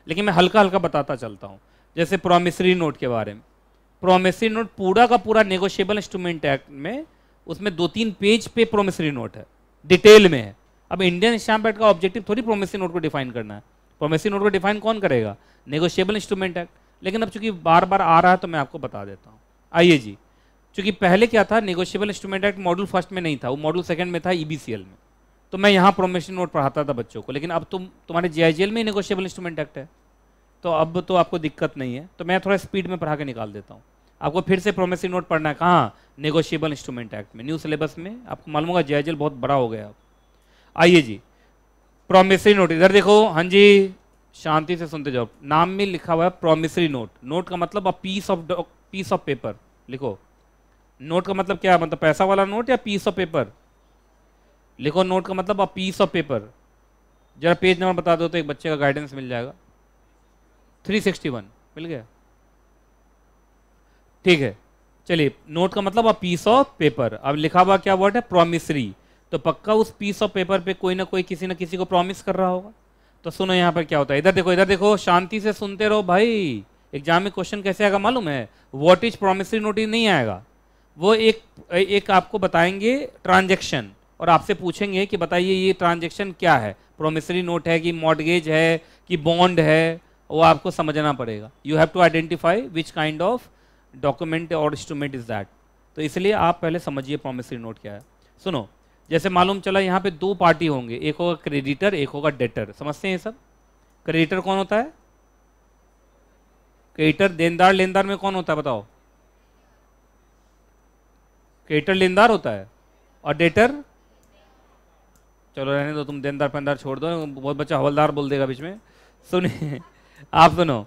लेकिन मैं हल्का हल्का बताता चलता हूँ। जैसे प्रोमिसरी नोट के बारे में, प्रोमिसरी नोट पूरा का पूरा नेगोशिएबल इंस्ट्रूमेंट एक्ट में उसमें 2-3 पेज पे प्रोमिसरी नोट है, डिटेल में है। अब इंडियन स्टैम्प एक्ट का ऑब्जेक्टिव थोड़ी प्रोमिसरी नोट को डिफाइन करना है, प्रोमिसरी नोट को डिफाइन कौन करेगा, नेगोशिएबल इंस्ट्रूमेंट एक्ट। लेकिन अब चूंकि बार बार आ रहा है तो मैं आपको बता देता हूँ। आइए जी, चूंकि पहले क्या था, negotiable instrument act module first में नहीं था, वो मॉड्यूल सेकंड में था ईबीसीएल में, तो मैं यहाँ प्रोमिसरी नोट पढ़ाता था बच्चों को। लेकिन अब तुम्हारे जीआईजीएल में नेगोशिएबल इंस्ट्रूमेंट एक्ट है, तो अब तो आपको दिक्कत नहीं है, तो मैं थोड़ा स्पीड में पढ़ा के निकाल देता हूँ। आपको फिर से प्रोमिसरी नोट पढ़ना है कहाँ, नेगोशिएबल इंस्ट्रूमेंट एक्ट में, न्यू सिलेबस में। आपको मालूम होगा जीआईजीएल बहुत बड़ा हो गया। आइए जी, प्रोमिसरी नोट इधर देखो। हाँ जी, शांति से सुनते जाओ। नाम में लिखा हुआ है प्रोमिसरी नोट। नोट का मतलब अ पीस ऑफ पेपर। लिखो, नोट का मतलब क्या है, मतलब पैसा वाला नोट या पीस ऑफ पेपर। लिखो, नोट का मतलब अ पीस ऑफ पेपर। जरा पेज नंबर बता दो तो एक बच्चे का गाइडेंस मिल जाएगा। 361 मिल गया, ठीक है। चलिए, नोट का मतलब अ पीस ऑफ पेपर। अब लिखा हुआ क्या वर्ड है, प्रोमिसरी, तो पक्का उस पीस ऑफ पेपर पे कोई ना कोई किसी ना किसी को प्रॉमिस कर रहा होगा। तो सुनो यहाँ पर क्या होता है, इधर देखो, इधर देखो, शांति से सुनते रहो भाई। एग्जाम में क्वेश्चन कैसे आएगा मालूम है, व्हाट इज प्रोमिसरी नोट नहीं आएगा। वो एक आपको बताएंगे ट्रांजेक्शन, और आपसे पूछेंगे कि बताइए ये ट्रांजेक्शन क्या है, प्रोमिसरी नोट है कि मॉर्गेज है कि बॉन्ड है, वो आपको समझना पड़ेगा। You have to identify which kind of document और इंस्ट्रूमेंट इज दैट। तो इसलिए आप पहले समझिए प्रोमिसरी नोट क्या है। सुनो, जैसे मालूम चला यहाँ पे 2 पार्टी होंगे, एक होगा क्रेडिटर, एक होगा डेटर। समझते हैं ये सब। क्रेडिटर कौन होता है, क्रेडिटर देनदार, लेनदार में कौन होता है बताओ, क्रेडिटर लेनदार होता है, और डेटर, चलो रहने दो, तुम देनदार पेनदार छोड़ दो, बहुत बच्चा हवलदार बोल देगा बीच में। सुनिए, आप सुनो,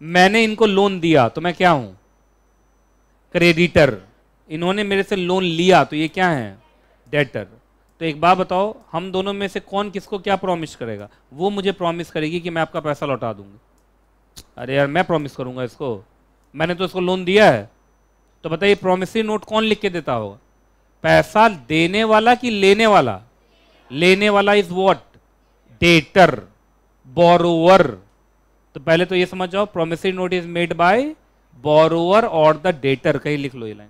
मैंने इनको लोन दिया तो मैं क्या हूं, क्रेडिटर। इन्होंने मेरे से लोन लिया तो ये क्या है, डेटर। तो एक बात बताओ, हम दोनों में से कौन किसको क्या प्रॉमिस करेगा, वो मुझे प्रॉमिस करेगी कि मैं आपका पैसा लौटा दूंगी। अरे यार, मैं प्रॉमिस करूंगा इसको, मैंने तो इसको लोन दिया है। तो बताइए प्रॉमिसरी नोट कौन लिख के देता होगा, पैसा देने वाला कि लेने वाला, लेने वाला इज व्हाट, डेटर, बोरोवर। तो पहले तो ये समझ जाओ, promissory note is made by borrower और द डेटर। कहीं लिख लो ये लाइन,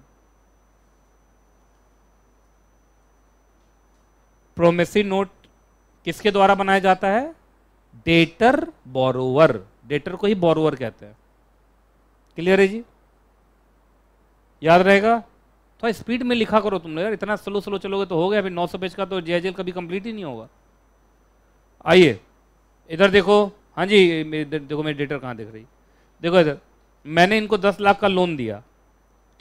प्रोमिसरी नोट किसके द्वारा बनाया जाता है, डेटर बोरोवर, डेटर को ही बोरोवर कहते हैं। क्लियर है जी, याद रहेगा। थोड़ा स्पीड में लिखा करो तुम लोग यार, इतना स्लो स्लो चलोगे तो हो गया, फिर 900 पेज का तो जीआईजीएल कभी कंप्लीट ही नहीं होगा। आइए इधर देखो, हाँ जी, देखो मेरी डेटर कहाँ दिख रही, देखो इधर, मैंने इनको 10 लाख का लोन दिया,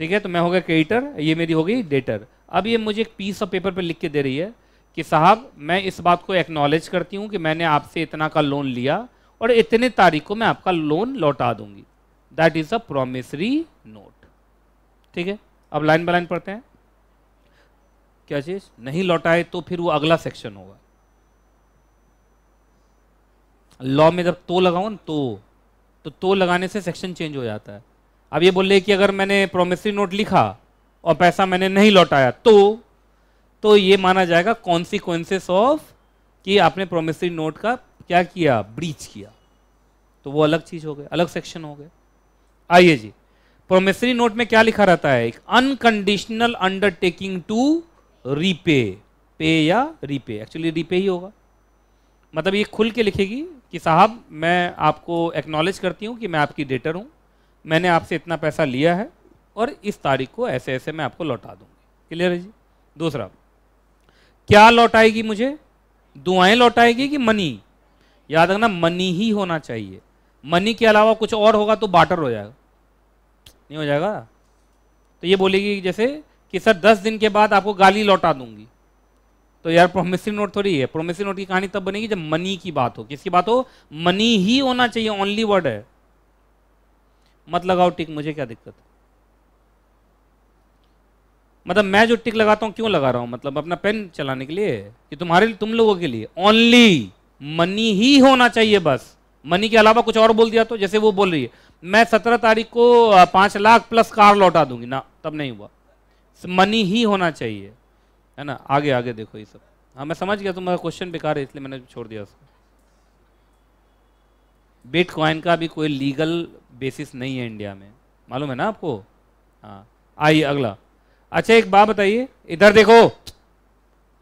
ठीक है, तो मैं हो गया क्रेडिटर, ये मेरी हो गई डेटर। अब ये मुझे एक पीस ऑफ पेपर पे लिख के दे रही है कि साहब मैं इस बात को एक्नॉलेज करती हूँ कि मैंने आपसे इतना का लोन लिया और इतने तारीख को मैं आपका लोन लौटा दूंगी। That is a promissory note. ठीक है, अब लाइन बाय लाइन पढ़ते हैं। क्या चीज नहीं लौटाए तो फिर वो अगला सेक्शन होगा। लॉ में जब तो लगाओ ना, तो लगाने से सेक्शन चेंज हो जाता है। अब ये बोल रहे कि अगर मैंने प्रोमिसरी नोट लिखा और पैसा मैंने नहीं लौटाया तो ये माना जाएगा कॉन्सिक्वेंसेस ऑफ कि आपने प्रोमिसरी नोट का क्या किया, ब्रीच किया। तो वो अलग चीज हो गई, अलग सेक्शन हो गए। आइए जी, प्रोमिसरी नोट में क्या लिखा रहता है, एक अनकंडीशनल अंडरटेकिंग टू रीपे, पे या रीपे, एक्चुअली रीपे ही होगा। मतलब ये खुल के लिखेगी कि साहब मैं आपको एक्नॉलेज करती हूं कि मैं आपकी डेटर हूं, मैंने आपसे इतना पैसा लिया है और इस तारीख को ऐसे ऐसे मैं आपको लौटा दूंगी। क्लियर है जी। दूसरा, क्या लौटाएगी मुझे, दुआएं लौटाएगी कि मनी। याद रखना मनी ही होना चाहिए, मनी के अलावा कुछ और होगा तो बाटर हो जाएगा, नहीं हो जाएगा। तो ये बोलेगी जैसे कि सर 10 दिन के बाद आपको गाली लौटा दूंगी, तो यार प्रोमिसरी नोट थोड़ी है। प्रोमिसरी नोट की कहानी तब बनेगी जब मनी की बात हो। किसकी बात हो, मनी ही होना चाहिए, ओनली वर्ड है। मत लगाओ टिक, मुझे क्या दिक्कत है। मतलब मैं जो टिक लगाता हूं क्यों लगा रहा हूं, मतलब अपना पेन चलाने के लिए कि तुम लोगों के लिए। ओनली मनी ही होना चाहिए बस, मनी के अलावा कुछ और बोल दिया तो, जैसे वो बोल रही है मैं 17 तारीख को 5 लाख प्लस कार लौटा दूंगी ना, तब नहीं हुआ। मनी ही होना चाहिए, है ना। आगे आगे देखो ये सब। हाँ मैं समझ गया तुम्हारा क्वेश्चन बेकार है इसलिए मैंने छोड़ दिया उसको। बिटकॉइन का भी कोई लीगल बेसिस नहीं है इंडिया में, मालूम है ना आपको। हाँ आइए अगला। अच्छा एक बात बताइए, इधर देखो।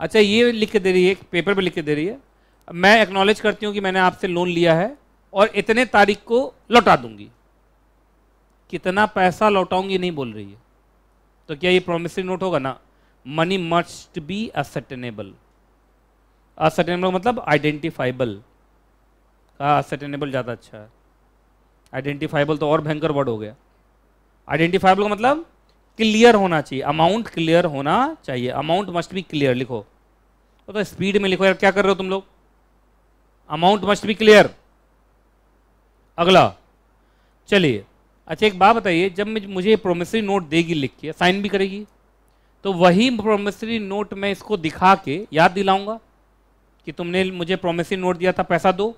अच्छा ये लिख के दे रही है, एक पेपर पे लिख के दे रही है, मैं एक्नॉलेज करती हूँ कि मैंने आपसे लोन लिया है और इतने तारीख को लौटा दूंगी। कितना पैसा लौटाऊंगी नहीं बोल रही है, तो क्या ये प्रोमिसरी नोट होगा ना। Money must be ascertainable. Ascertainable मतलब आइडेंटिफाइबल का, असर्टेनेबल ज़्यादा अच्छा है। आइडेंटिफाइबल तो और भयंकर वर्ड हो गया। आइडेंटिफाइबल का मतलब क्लियर होना चाहिए, अमाउंट क्लियर होना चाहिए, अमाउंट मस्ट बी क्लियर लिखो। तो स्पीड में लिखो यार, क्या कर रहे हो तुम लोग। Amount must be clear. अगला चलिए। अच्छा एक बात बताइए, जब मुझे प्रोमिसरी नोट देगी लिख के, साइन भी करेगी, तो वही प्रोमिसरी नोट मैं इसको दिखा के याद दिलाऊंगा कि तुमने मुझे प्रोमिसरी नोट दिया था, पैसा दो।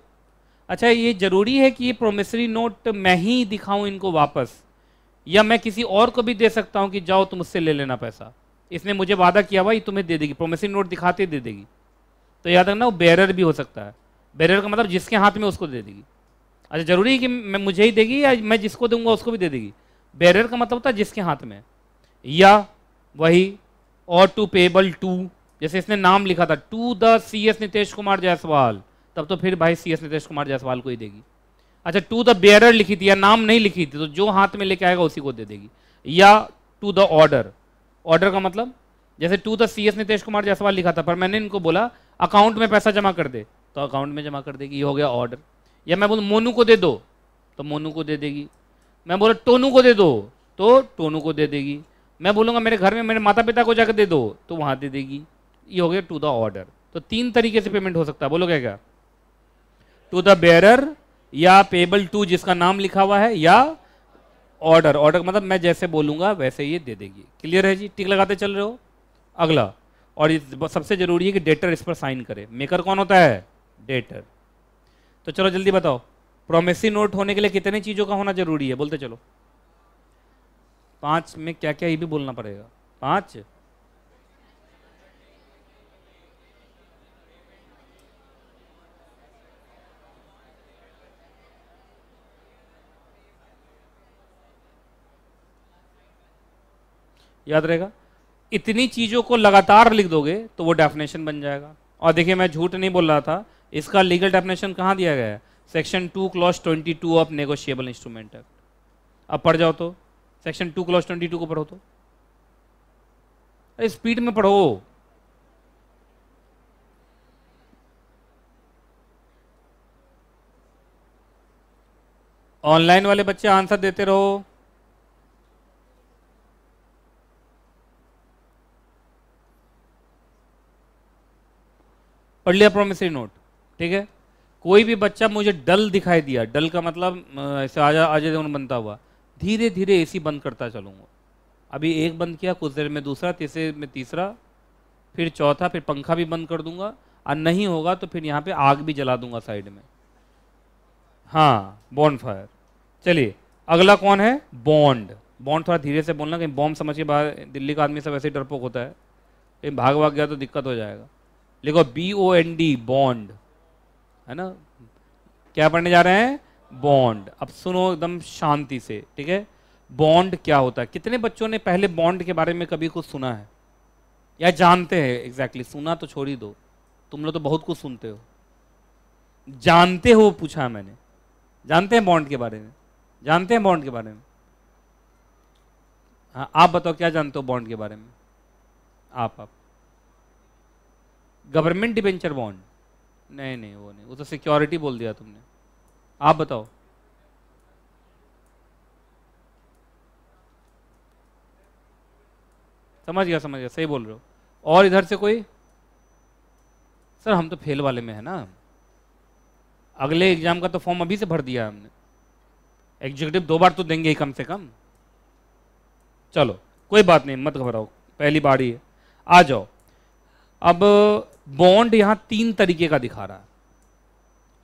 अच्छा ये जरूरी है कि ये प्रोमिसरी नोट मैं ही दिखाऊं इनको वापस, या मैं किसी और को भी दे सकता हूं कि जाओ तुम उससे ले लेना पैसा, इसने मुझे वादा किया हुआ ये तुम्हें दे देगी, प्रोमिसरी नोट दिखाते दे देगी। तो याद रखना वो बेरर भी हो सकता है। बेरर का मतलब जिसके हाथ में उसको दे देगी। अच्छा जरूरी है कि मैं मुझे ही देगी या मैं जिसको दूंगा उसको भी दे देगी। बेरर का मतलब होता है जिसके हाथ में, या वही और टू पेबल टू, जैसे इसने नाम लिखा था to the CS Nitesh Kumar Jaiswal, तब तो फिर भाई CS नितेश कुमार जायसवाल को ही देगी। अच्छा टू द बेयरर लिखी थी या नाम नहीं लिखी थी, तो जो हाथ में लेके आएगा उसी को दे देगी। या टू द ऑर्डर, ऑर्डर का मतलब जैसे to the CS Nitesh Kumar Jaiswal लिखा था, पर मैंने इनको बोला अकाउंट में पैसा जमा कर दे, तो अकाउंट में जमा कर देगी, ये हो गया ऑर्डर। या मैं बोलूँ मोनू को दे दो, तो मोनू को दे देगी। मैं बोला टोनू को दे दो, तो टोनू को दे देगी। मैं बोलूँगा मेरे घर में मेरे माता पिता को जाकर दे दो, तो वहाँ दे देगी। ये हो गया टू द ऑर्डर। तो 3 तरीके से पेमेंट हो सकता है, बोलो क्या क्या। टू द बेयरर, या पेबल टू जिसका नाम लिखा हुआ है, या ऑर्डर। ऑर्डर मतलब मैं जैसे बोलूँगा वैसे ये दे देगी। क्लियर है जी, टिक लगाते चल रहे हो। अगला, और सबसे जरूरी है कि डेटर इस पर साइन करे। मेकर कौन होता है, डेटर। तो चलो जल्दी बताओ, प्रोमिसरी नोट होने के लिए कितने चीज़ों का होना जरूरी है, बोलते चलो। 5 में क्या क्या ये भी बोलना पड़ेगा। 5 याद रहेगा। इतनी चीज़ों को लगातार लिख दोगे तो वो डेफिनेशन बन जाएगा। और देखिए मैं झूठ नहीं बोल रहा था, इसका लीगल डेफिनेशन कहाँ दिया गया है, section 2 clause 22 of negotiable instrument act. अब पढ़ जाओ तो, सेक्शन 2 क्लॉज 22 को पढ़ो तो, स्पीड में पढ़ो। ऑनलाइन वाले बच्चे आंसर देते रहो। पढ़ लिया प्रोमिसरी नोट, ठीक है। कोई भी बच्चा मुझे डल दिखाई दिया, डल का मतलब ऐसे आजा आजा देवन बनता हुआ, धीरे धीरे AC बंद करता चलूंगा। अभी एक बंद किया, कुछ देर में दूसरा, तीसरे में तीसरा, फिर चौथा, फिर पंखा भी बंद कर दूंगा, और नहीं होगा तो फिर यहाँ पे आग भी जला दूंगा साइड में। हाँ बॉन्ड फायर। चलिए अगला कौन है, बॉन्ड। बॉन्ड थोड़ा धीरे से बोलना, कहीं बॉम्ब समझ के बाहर, दिल्ली का आदमी सब ऐसे डरपोक होता है, कहीं भाग भाग गया तो दिक्कत हो जाएगा। लिखो BOND, बॉन्ड, है ना। क्या पढ़ने जा रहे हैं, बॉन्ड। अब सुनो एकदम शांति से, ठीक है। बॉन्ड क्या होता है, कितने बच्चों ने पहले बॉन्ड के बारे में कभी कुछ सुना है या जानते हैं एग्जैक्टली। सुना तो छोड़ ही दो, तुम लोग तो बहुत कुछ सुनते हो। जानते हो पूछा मैंने, जानते हैं बॉन्ड के बारे में, जानते हैं बॉन्ड के बारे में। हाँ आप बताओ क्या जानते हो बॉन्ड के बारे में। आप गवर्नमेंट डिबेंचर बॉन्ड, नहीं नहीं वो नहीं, वो तो सिक्योरिटी बोल दिया तुमने। आप बताओ। समझ गया समझ गया, सही बोल रहे हो। और इधर से कोई, सर हम तो फेल वाले में है ना, अगले एग्जाम का तो फॉर्म अभी से भर दिया हमने, एग्जीक्यूटिव 2 बार तो देंगे ही कम से कम। चलो कोई बात नहीं, मत घबराओ, पहली बार ही है। आ जाओ। अब बॉन्ड यहां 3 तरीके का दिखा रहा है,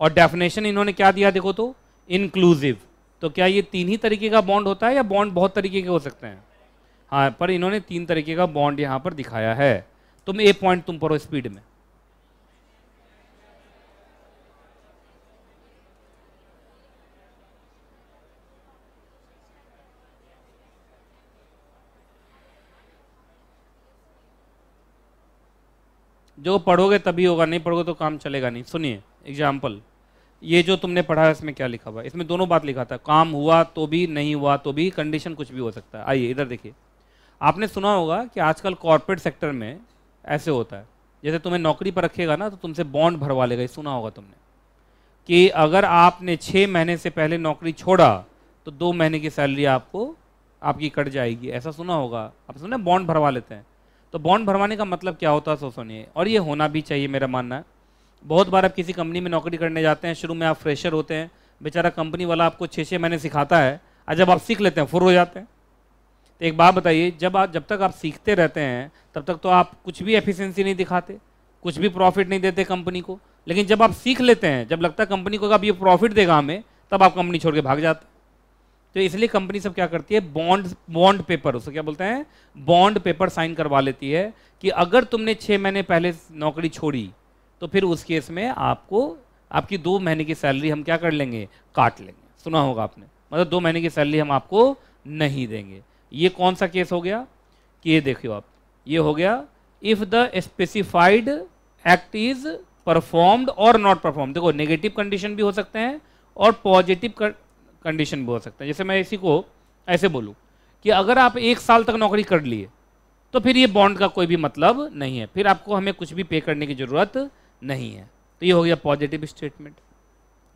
और डेफिनेशन इन्होंने क्या दिया देखो तो, इंक्लूसिव। तो क्या ये 3 ही तरीके का बॉन्ड होता है या बॉन्ड बहुत तरीके के हो सकते हैं। हाँ पर इन्होंने 3 तरीके का बॉन्ड यहां पर दिखाया है। तुम एक पॉइंट तुम पढ़ो स्पीड में। जो पढ़ोगे तभी होगा, नहीं पढ़ोगे तो काम चलेगा नहीं। सुनिए एग्जाम्पल, ये जो तुमने पढ़ा है इसमें क्या लिखा हुआ है, इसमें दोनों बात लिखा था, काम हुआ तो भी, नहीं हुआ तो भी, कंडीशन कुछ भी हो सकता है। आइए इधर देखिए, आपने सुना होगा कि आजकल कॉर्पोरेट सेक्टर में ऐसे होता है, जैसे तुम्हें नौकरी पर रखेगा ना तो तुमसे बॉन्ड भरवा लेगा। ये सुना होगा तुमने कि अगर आपने 6 महीने से पहले नौकरी छोड़ा तो 2 महीने की सैलरी आपको आपकी कट जाएगी, ऐसा सुना होगा। आप सुने बॉन्ड भरवा लेते हैं, तो बॉन्ड भरवाने का मतलब क्या होता है सो सुनिए, और ये होना भी चाहिए मेरा मानना है। बहुत बार आप किसी कंपनी में नौकरी करने जाते हैं, शुरू में आप फ्रेशर होते हैं, बेचारा कंपनी वाला आपको 6-6 महीने सिखाता है, और जब आप सीख लेते हैं फुर हो जाते हैं। तो एक बात बताइए, जब तक आप सीखते रहते हैं तब तक तो आप कुछ भी एफिशिएंसी नहीं दिखाते, कुछ भी प्रॉफिट नहीं देते कंपनी को, लेकिन जब आप सीख लेते हैं, जब लगता है कंपनी को अब ये प्रॉफिट देगा हमें, तब आप कंपनी छोड़ के भाग जाते हैं। तो इसलिए कंपनी सब क्या करती है, बॉन्ड पेपर, उसको क्या बोलते हैं, बॉन्ड पेपर साइन करवा लेती है कि अगर तुमने 6 महीने पहले नौकरी छोड़ी तो फिर उस केस में आपको आपकी 2 महीने की सैलरी हम क्या कर लेंगे, काट लेंगे। सुना होगा आपने, मतलब 2 महीने की सैलरी हम आपको नहीं देंगे। ये कौन सा केस हो गया कि ये देखियो आप, ये हो गया if the specified act is performed और नॉट परफॉर्म। देखो नेगेटिव कंडीशन भी हो सकते हैं और पॉजिटिव कंडीशन भी हो सकते हैं। जैसे मैं इसी को ऐसे बोलूं कि अगर आप 1 साल तक नौकरी कर लिए तो फिर ये बॉन्ड का कोई भी मतलब नहीं है, फिर आपको हमें कुछ भी पे करने की जरूरत नहीं है। तो ये हो गया पॉजिटिव स्टेटमेंट।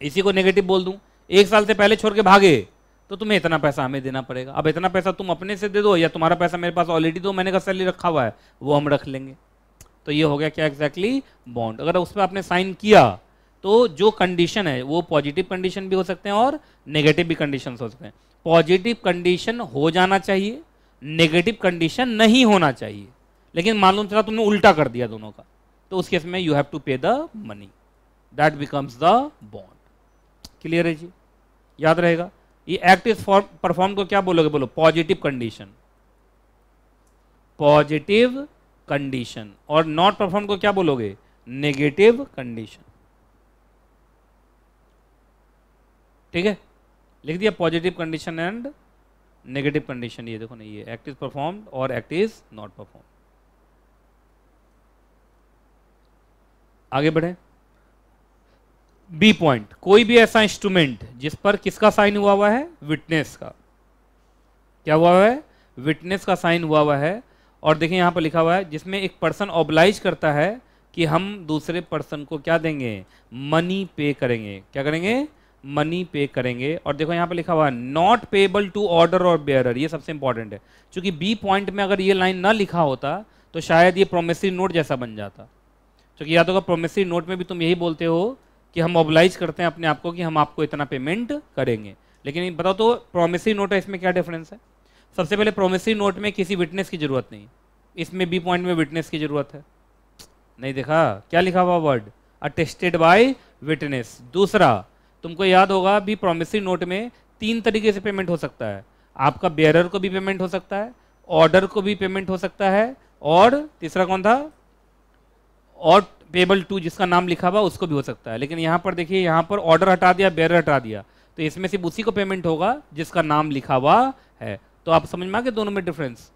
इसी को नेगेटिव बोल दूं, 1 साल से पहले छोड़ के भागे तो तुम्हें इतना पैसा हमें देना पड़ेगा। अब इतना पैसा तुम अपने से दे दो या तुम्हारा पैसा मेरे पास ऑलरेडी 2 महीने का सैलरी रखा हुआ है, वो हम रख लेंगे। तो ये हो गया क्या एग्जैक्टली, बॉन्ड। अगर उस पर आपने साइन किया तो जो कंडीशन है वो पॉजिटिव कंडीशन भी हो सकते हैं और नेगेटिव भी कंडीशन हो सकते हैं। पॉजिटिव कंडीशन हो जाना चाहिए, नेगेटिव कंडीशन नहीं होना चाहिए, लेकिन मालूम चला तुमने उल्टा कर दिया दोनों का, तो उस केस में you have to pay the money, that becomes the bond. Clear है जी, याद रहेगा। ये एक्ट इज परफॉर्म को क्या बोलोगे, बोलो पॉजिटिव कंडीशन, पॉजिटिव कंडीशन। और नॉट परफॉर्म को क्या बोलोगे, नेगेटिव कंडीशन। ठीक है, लिख दिया positive condition and negative condition. ये देखो ना, ये एक्ट इज परफॉर्म्ड और एक्ट इज नॉट परफॉर्म। आगे बढ़े, बी पॉइंट, कोई भी ऐसा इंस्ट्रूमेंट जिस पर किसका साइन हुआ है, विटनेस का। क्या हुआ है, विटनेस का साइन हुआ है। और देखिए यहां पर लिखा हुआ है जिसमें एक पर्सन ऑब्लाइज करता है कि हम दूसरे पर्सन को क्या देंगे, मनी पे करेंगे। क्या करेंगे, मनी पे करेंगे। और देखो यहाँ पे लिखा हुआ है नॉट पेएबल टू ऑर्डर और बेयरर, ये सबसे इंपॉर्टेंट है, क्योंकि बी पॉइंट में अगर ये लाइन ना लिखा होता तो शायद ये प्रोमिसरी नोट जैसा बन जाता। क्योंकि याद होगा प्रोमिसरी नोट में भी तुम यही बोलते हो कि हम ऑब्लाइज करते हैं अपने आप को कि हम आपको इतना पेमेंट करेंगे, लेकिन बताओ तो प्रोमिसरी नोट है, इसमें क्या डिफरेंस है। सबसे पहले प्रोमिसरी नोट में किसी विटनेस की जरूरत नहीं, इसमें बी पॉइंट में विटनेस की जरूरत है। नहीं देखा क्या लिखा हुआ वर्ड, अटेस्टेड बाय विटनेस। दूसरा, तुमको याद होगा भी प्रोमिसरी नोट में 3 तरीके से पेमेंट हो सकता है, आपका बेयरर को भी पेमेंट हो सकता है, ऑर्डर को भी पेमेंट हो सकता है, और तीसरा कौन था, और पेबल टू जिसका नाम लिखा हुआ उसको भी हो सकता है। लेकिन यहाँ पर देखिए, यहाँ पर ऑर्डर हटा दिया, बेयरर हटा दिया, तो इसमें सिर्फ उसी को पेमेंट होगा जिसका नाम लिखा हुआ है। तो आप समझ में आ गए दोनों में डिफरेंस,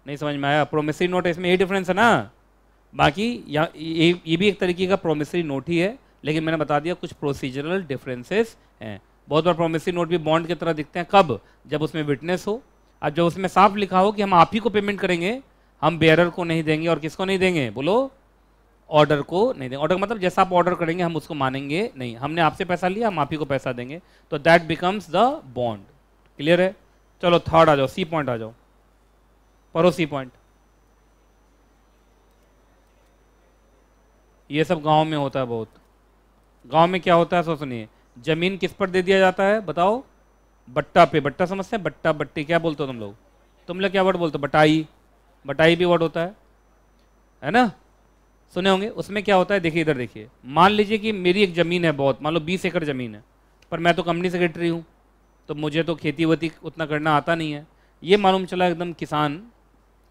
नहीं समझ में आया, प्रोमिसरी नोट इसमें ये डिफरेंस है ना। बाकी ये भी एक तरीके का प्रोमिसरी नोट ही है, लेकिन मैंने बता दिया कुछ प्रोसीजरल डिफरेंसेस हैं। बहुत बार प्रोमिसरी नोट भी बॉन्ड की तरह दिखते हैं, कब, जब उसमें विटनेस हो, अब जब उसमें साफ लिखा हो कि हम आप ही को पेमेंट करेंगे, हम बेयरर को नहीं देंगे। और किसको नहीं देंगे, बोलो ऑर्डर को नहीं देंगे। ऑर्डर मतलब जैसा आप ऑर्डर करेंगे हम उसको मानेंगे नहीं, हमने आपसे पैसा लिया हम आप ही को पैसा देंगे, तो that becomes the bond. Clear है। चलो थर्ड आ जाओ, सी पॉइंट आ जाओ, पढ़ो सी पॉइंट। ये सब गांव में होता है बहुत। गांव में क्या होता है सो सुनिए, जमीन किस पर दे दिया जाता है बताओ, बट्टा पे। बट्टा समझते हैं, बट्टा बट्टी क्या बोलते हो तुम लोग क्या वर्ड बोलते हो, बटाई, बटाई भी वर्ड होता है ना, सुने होंगे। उसमें क्या होता है, देखिए इधर देखिए, मान लीजिए कि मेरी एक ज़मीन है बहुत, मान लो 20 एकड़ ज़मीन है, पर मैं तो कंपनी सेक्रेटरी हूँ, तो मुझे तो खेती वेती उतना करना आता नहीं है। ये मालूम चला एकदम किसान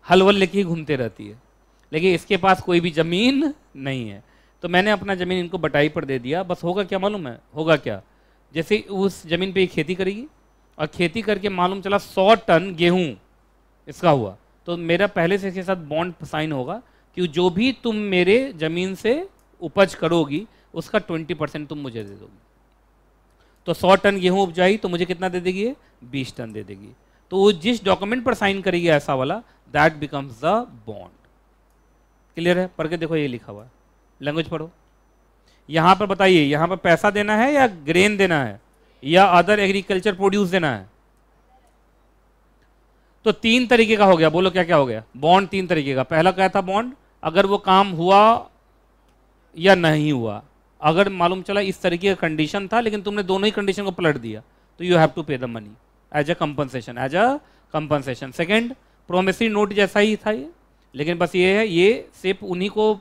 हल वल लेके ही घूमते रहती है, लेकिन इसके पास कोई भी ज़मीन नहीं है। तो मैंने अपना ज़मीन इनको बटाई पर दे दिया। बस होगा क्या मालूम है, होगा क्या, जैसे उस ज़मीन पे खेती करेगी और खेती करके मालूम चला 100 टन गेहूँ इसका हुआ, तो मेरा पहले से इसके साथ बॉन्ड साइन होगा कि जो भी तुम मेरे जमीन से उपज करोगी उसका 20% तुम मुझे दे दोगी। तो 100 टन गेहूं उपजाई तो मुझे कितना दे देगी? 20 टन दे देगी। तो वो जिस डॉक्यूमेंट पर साइन करेगी ऐसा वाला, that becomes the bond. Clear है? पढ़ के देखो, ये लिखा हुआ है, लैंग्वेज पढ़ो। यहां पर बताइए, यहां पर पैसा देना है या ग्रेन देना है या अदर एग्रीकल्चर प्रोड्यूस देना है? तो 3 तरीके का हो गया। बोलो क्या क्या हो गया? बॉन्ड 3 तरीके का। पहला क्या था? बॉन्ड अगर वो काम हुआ या नहीं हुआ, अगर मालूम चला इस तरीके का कंडीशन था लेकिन तुमने दोनों ही कंडीशन को पलट दिया, तो you have to pay the money as a compensation, as a compensation. Second, promissory note जैसा ही था ये, लेकिन बस ये है, ये सिर्फ उन्हीं को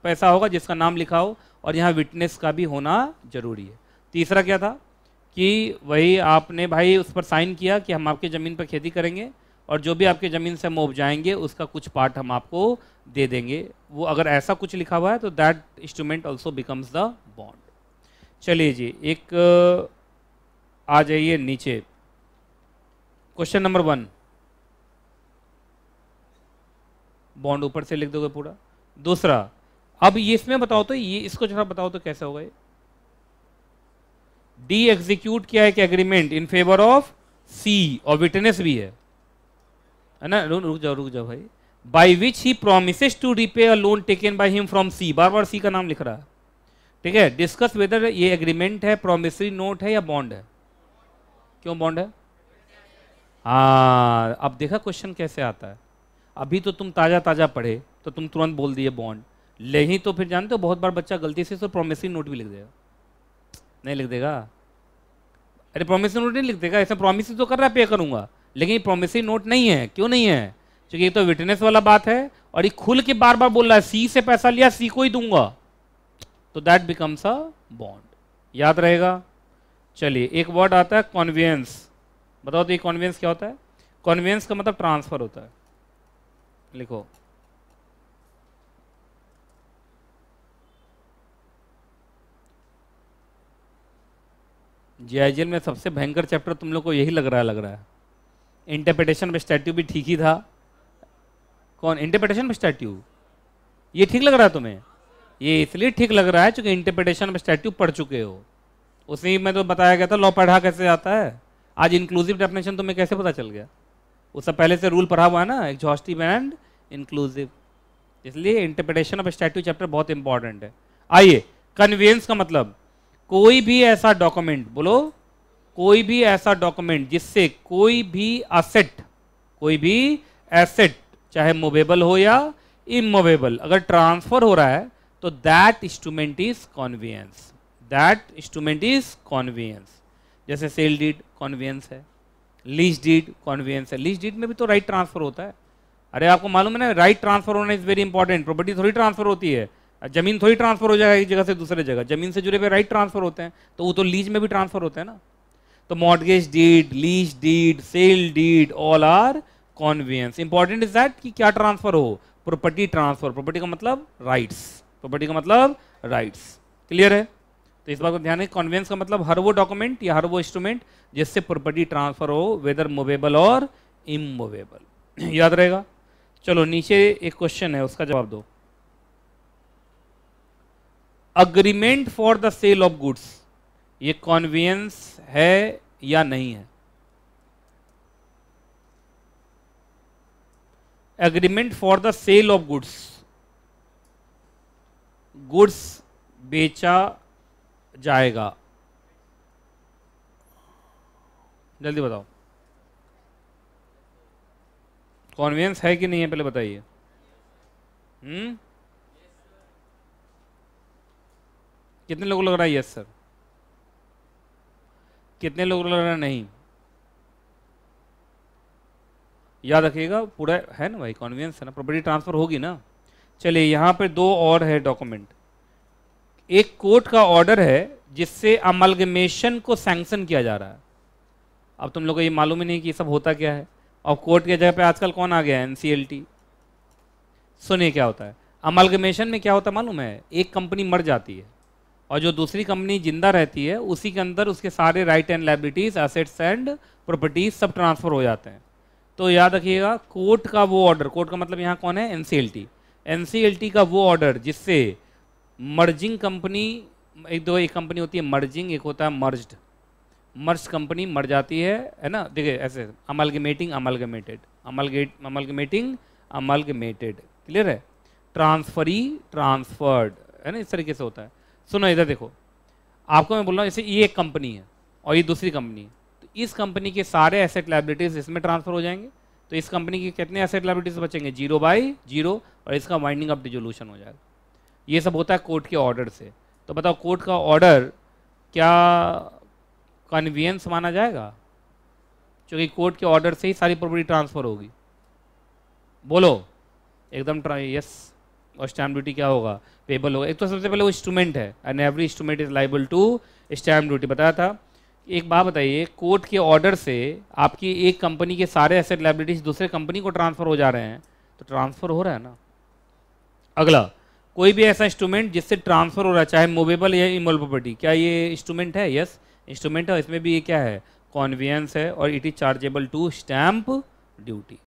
पैसा होगा जिसका नाम लिखा हो, और यहाँ विटनेस का भी होना जरूरी है। तीसरा क्या था कि वही आपने भाई उस पर साइन किया कि हम आपकी ज़मीन पर खेती करेंगे और जो भी आपकी ज़मीन से हम उपजाएंगे उसका कुछ पार्ट हम आपको दे देंगे। वो अगर ऐसा कुछ लिखा हुआ है तो that instrument also becomes the bond. चलिए जी, एक आ जाइए नीचे, क्वेश्चन नंबर 1। बॉन्ड ऊपर से लिख दोगे पूरा। दूसरा, अब ये इसमें बताओ तो, ये इसको जरा बताओ तो कैसे होगा ये? डी एग्जीक्यूट किया है कि agreement in favour of C, और विटनेस भी है ना? रुक जाओ भाई। By which he promises to repay a loan taken by him from C, बार बार सी का नाम लिख रहा है, ठीक है। डिस्कस वेदर ये एग्रीमेंट है, प्रोमिसरी नोट है या बॉन्ड है? क्यों बॉन्ड है? हाँ, अब देखा क्वेश्चन कैसे आता है। अभी तो तुम ताजा ताजा पढ़े तो तुम तुरंत बोल दिए बॉन्ड, नहीं तो फिर जानते हो बहुत बार बच्चा गलती से तो प्रोमिसरी नोट भी लिख देगा। नहीं लिख देगा? अरे प्रोमिसरी नोट नहीं लिख देगा, ऐसा प्रॉमिस तो कर रहा है पे करूंगा, लेकिन ये प्रॉमिसरी नोट नहीं है। क्यों नहीं है? क्योंकि ये तो विटनेस वाला बात है, और ये खुल के बार बार बोल रहा है सी से पैसा लिया, सी को ही दूंगा, तो दैट बिकम्स अ बॉन्ड। याद रहेगा? चलिए, एक वर्ड आता है कॉन्वेंस। बताओ तो ये कॉन्वेंस क्या होता है? कॉन्वेंस का मतलब ट्रांसफर होता है। लिखो, जीआईजीएल में सबसे भयंकर चैप्टर तुम लोग को यही लग रहा है। इंटरप्रिटेशन ऑफ स्टैट्यू भी ठीक ही था। कौन? इंटरप्रिटेशन ऑफ स्टैट्यू, ये ठीक लग रहा है तुम्हें? ये इसलिए ठीक लग रहा है क्योंकि इंटरप्रिटेशन ऑफ स्टैट्यू पढ़ चुके हो। उसी में तो बताया गया था लॉ पढ़ा कैसे आता है। आज इंक्लूसिव डेफिनेशन तुम्हें कैसे पता चल गया? उससे पहले से रूल पढ़ा हुआ है ना, एग्जॉस्टिव एंड इंक्लूसिव। इसलिए इंटरप्रिटेशन ऑफ स्टैट्यू चैप्टर बहुत इंपॉर्टेंट है। आइए, कन्वेंस का मतलब कोई भी ऐसा डॉक्यूमेंट, बोलो, कोई भी ऐसा डॉक्यूमेंट जिससे कोई भी एसेट चाहे मूवेबल हो या इमूवेबल अगर ट्रांसफर हो रहा है तो that instrument is conveyance. That instrument is conveyance. जैसे सेल डीड कन्वेंस है, लीज डीड कन्वेंस है। लीज डीड में भी तो राइट ट्रांसफर होता है। अरे आपको मालूम है ना, राइट ट्रांसफर होना इज वेरी इंपॉर्टेंट। प्रॉपर्टी थोड़ी ट्रांसफर होती है, जमीन थोड़ी ट्रांसफर हो जाएगा एक जगह से दूसरे जगह। जमीन से जुड़े हुए राइट ट्रांसफर होते हैं, तो वो तो लीज में भी ट्रांसफर होते हैं ना। तो mortgage deed, lease deed, sale deed, all are conveyance. Important is that कि क्या ट्रांसफर हो? Property transfer. प्रॉपर्टी का मतलब राइट्स, प्रॉपर्टी का मतलब राइट्स। क्लियर है? तो इस बात को ध्यान है, कन्वेंस का मतलब हर वो डॉक्यूमेंट या हर वो इंस्ट्रूमेंट जिससे प्रॉपर्टी ट्रांसफर हो, वेदर मूवेबल और इमूवेबल। याद रहेगा? चलो नीचे एक क्वेश्चन है, उसका जवाब दो। Agreement for the sale of goods, ये कन्वेंस है या नहीं है? Agreement for the sale of goods, goods बेचा जाएगा, जल्दी बताओ, कन्वेंस है कि नहीं है? पहले बताइए। कितने लोगों को लग रहा है यस सर? कितने लोगों को लग रहा है नहीं? याद रखिएगा, पूरा है ना भाई, कन्वेंस है ना, प्रॉपर्टी ट्रांसफर होगी ना। चलिए, यहां पर दो और है डॉक्यूमेंट। एक कोर्ट का ऑर्डर है जिससे अमलगमेशन को सैंक्शन किया जा रहा है। अब तुम लोग को ये मालूम ही नहीं कि ये सब होता क्या है, और कोर्ट की जगह पे आजकल कौन आ गया है? एनसीएलटी। सुनिए क्या होता है अमलगमेशन में। क्या होता है मालूम है? एक कंपनी मर जाती है और जो दूसरी कंपनी जिंदा रहती है उसी के अंदर उसके सारे right and liabilities, assets and properties सब ट्रांसफर हो जाते हैं। तो याद रखिएगा, कोर्ट का वो ऑर्डर, कोर्ट का मतलब यहाँ कौन है? एनसीएलटी। एनसीएलटी का वो ऑर्डर जिससे मर्जिंग कंपनी, एक कंपनी होती है मर्जिंग, एक होता है मर्ज्ड। मर्ज कंपनी मर जाती है ना, देखिए ऐसे amalgamating amalgamated, amalgamating amalgamated, clear है। ट्रांसफरी ट्रांसफर्ड, है ना, इस तरीके से होता है। सुनो इधर देखो, आपको मैं बोल रहा हूँ जैसे ये एक कंपनी है और ये दूसरी कंपनी है, तो इस कंपनी के सारे एसेट लायबिलिटीज इसमें ट्रांसफर हो जाएंगे, तो इस कंपनी के कितने एसेट लायबिलिटीज बचेंगे, 0/0, और इसका वाइंडिंग अप डिसोल्यूशन हो जाएगा। ये सब होता है कोर्ट के ऑर्डर से। तो बताओ कोर्ट का ऑर्डर क्या कन्वीनियंस माना जाएगा, क्योंकि कोर्ट के ऑर्डर से ही सारी प्रॉपर्टी ट्रांसफर होगी। बोलो एकदम यस। और स्टैम्प ड्यूटी क्या होगा, पेबल होगा। एक तो सबसे पहले वो इंस्ट्रूमेंट है, and every instrument is liable to stamp duty, बताया था। एक बात बताइए, कोर्ट के ऑर्डर से आपकी एक कंपनी के सारे एसेट लायबिलिटीज दूसरे कंपनी को ट्रांसफर हो जा रहे हैं, तो ट्रांसफर हो रहा है ना। अगला, कोई भी ऐसा इंस्ट्रूमेंट जिससे ट्रांसफर हो रहा है, चाहे मूवेबल या इमूवेबल प्रॉपर्टी, क्या ये इंस्ट्रूमेंट है, यस इंस्ट्रूमेंट है। इसमें भी ये क्या है, कॉन्वेंस है, और it is chargeable to stamp duty.